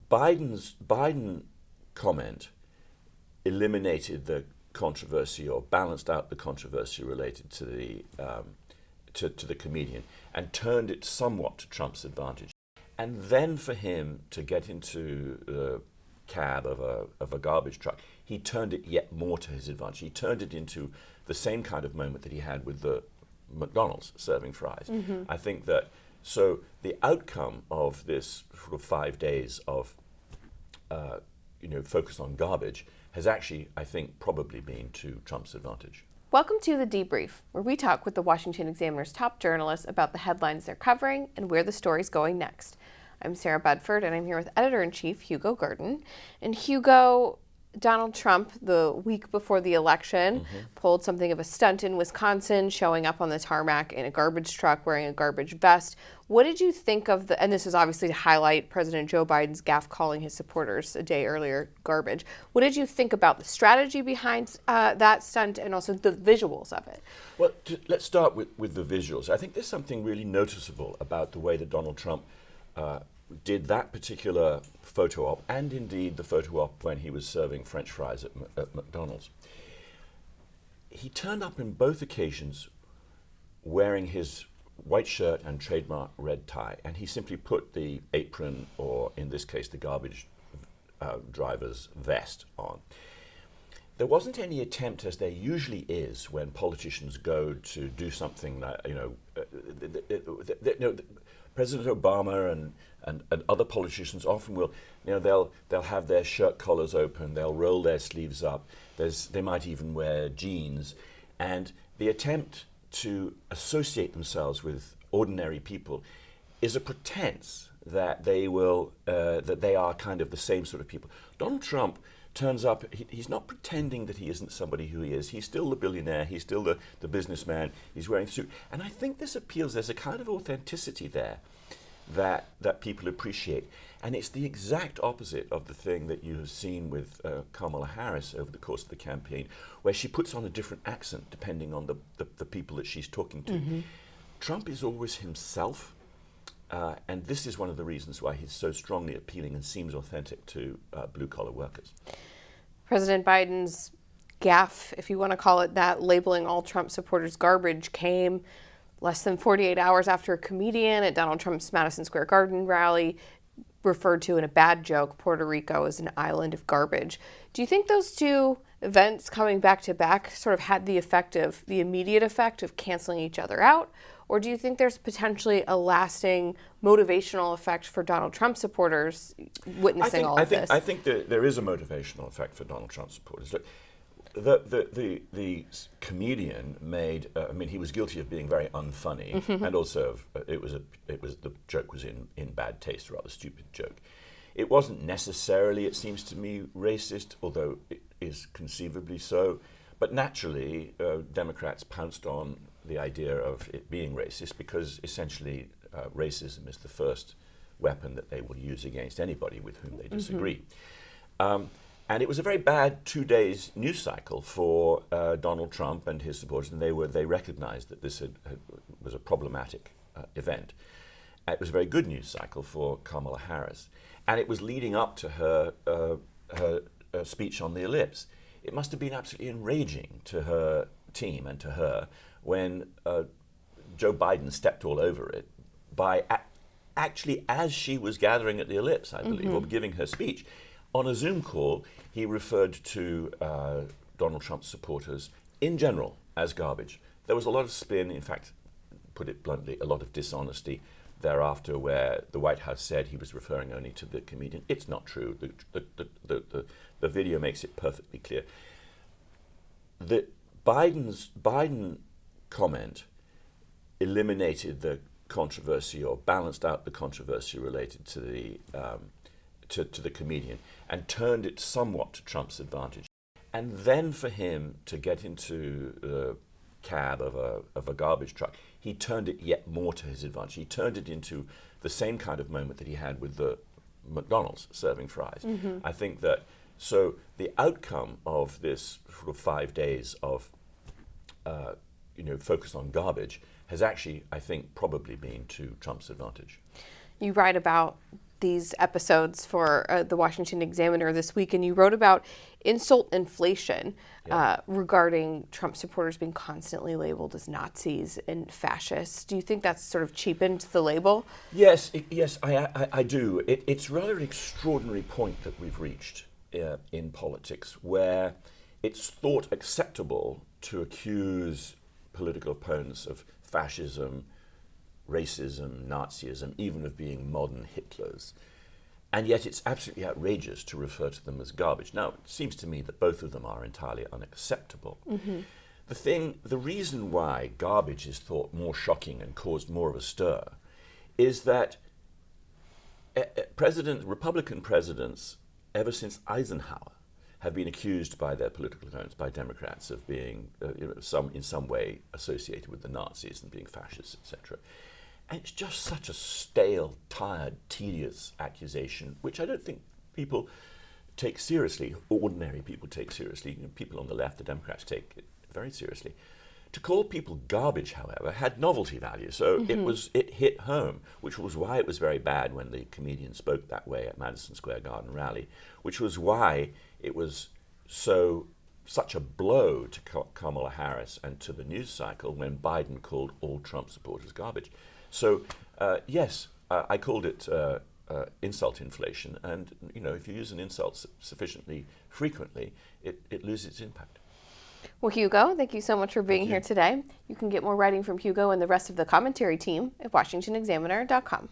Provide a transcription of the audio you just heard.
Biden comment eliminated the controversy or balanced out the controversy related to the comedian and turned it somewhat to Trump's advantage. And then for him to get into the cab of a garbage truck, he turned it yet more to his advantage. He turned it into the same kind of moment that he had with the McDonald's serving fries. Mm-hmm. I think that, so the outcome of this sort of 5 days of focus on garbage has actually, I think, probably been to Trump's advantage. Welcome to The Debrief, where we talk with the Washington Examiner's top journalists about the headlines they're covering and where the story's going next. I'm Sarah Bedford, and I'm here with Editor-in-Chief Hugo Gurdon. And Hugo, Donald Trump, the week before the election, pulled something of a stunt in Wisconsin, showing up on the tarmac in a garbage truck wearing a garbage vest. What did you think of and this is obviously to highlight President Joe Biden's gaffe calling his supporters a day earlier garbage. What did you think about the strategy behind that stunt and also the visuals of it? Well, let's start with the visuals. I think there's something really noticeable about the way that Donald Trump did that particular photo op, and indeed the photo op when he was serving French fries at McDonald's. He turned up in both occasions wearing his white shirt and trademark red tie, and he simply put the apron, or in this case the garbage driver's vest, on. There wasn't any attempt, as there usually is when politicians go to do something that, President Obama and other politicians often will, they'll have their shirt collars open, they'll roll their sleeves up, they might even wear jeans, and the attempt to associate themselves with ordinary people is a pretense that they are kind of the same sort of people. Donald Trump turns up, he's not pretending that he isn't somebody who he is. He's still the billionaire, he's still the businessman, he's wearing a suit. And I think this appeals, there's a kind of authenticity there that people appreciate. And it's the exact opposite of the thing that you have seen with Kamala Harris over the course of the campaign, where she puts on a different accent depending on the people that she's talking to. Mm-hmm. Trump is always himself. And this is one of the reasons why he's so strongly appealing and seems authentic to blue-collar workers. President Biden's gaffe, if you want to call it that, labeling all Trump supporters garbage, came less than 48 hours after a comedian at Donald Trump's Madison Square Garden rally referred to in a bad joke Puerto Rico as an island of garbage. Do you think those two events coming back to back sort of had the immediate effect of canceling each other out? Or do you think there's potentially a lasting motivational effect for Donald Trump supporters witnessing all of this? I think there is a motivational effect for Donald Trump supporters. The comedian made, he was guilty of being very unfunny, mm-hmm. and also the joke was in bad taste, a rather stupid joke. It wasn't necessarily, it seems to me, racist, although it is conceivably so. But naturally, Democrats pounced on the idea of it being racist because essentially racism is the first weapon that they will use against anybody with whom they disagree. Mm-hmm. And it was a very bad 2 days news cycle for Donald Trump and his supporters, and they recognized that this was a problematic event. It was a very good news cycle for Kamala Harris, and it was leading up to her speech on the ellipse. It must have been absolutely enraging to her team and to her when Joe Biden stepped all over it by actually, as she was gathering at the ellipse, I believe, mm-hmm. or giving her speech, on a Zoom call, he referred to Donald Trump's supporters in general as garbage. There was a lot of spin, in fact, put it bluntly, a lot of dishonesty thereafter, where the White House said he was referring only to the comedian. It's not true. The video makes it perfectly clear. The Biden comment eliminated the controversy or balanced out the controversy related to the comedian and turned it somewhat to Trump's advantage. And then for him to get into the cab of a garbage truck, he turned it yet more to his advantage. He turned it into the same kind of moment that he had with the McDonald's serving fries. Mm-hmm. I think that, so the outcome of this sort of 5 days of focus on garbage has actually, I think, probably been to Trump's advantage. You write about these episodes for the Washington Examiner this week, and you wrote about insult inflation regarding Trump supporters being constantly labeled as Nazis and fascists. Do you think that's sort of cheapened the label? Yes, I do. It's rather an extraordinary point that we've reached in politics, where it's thought acceptable to accuse political opponents of fascism, racism, Nazism, even of being modern Hitlers. And yet it's absolutely outrageous to refer to them as garbage. Now, it seems to me that both of them are entirely unacceptable. The reason why garbage is thought more shocking and caused more of a stir is that Republican presidents, ever since Eisenhower, have been accused by their political opponents, by Democrats, of being in some way associated with the Nazis and being fascists, etc. And it's just such a stale, tired, tedious accusation, which I don't think people take seriously, ordinary people take seriously. People on the left, the Democrats, take it very seriously. To call people garbage, however, had novelty value, so it hit home, which was why it was very bad when the comedian spoke that way at Madison Square Garden rally, which was why it was such a blow to Kamala Harris and to the news cycle when Biden called all Trump supporters garbage. So, yes, I called it insult inflation, and if you use an insult sufficiently frequently, it loses its impact. Well, Hugo, thank you so much for being here today. You can get more writing from Hugo and the rest of the commentary team at washingtonexaminer.com.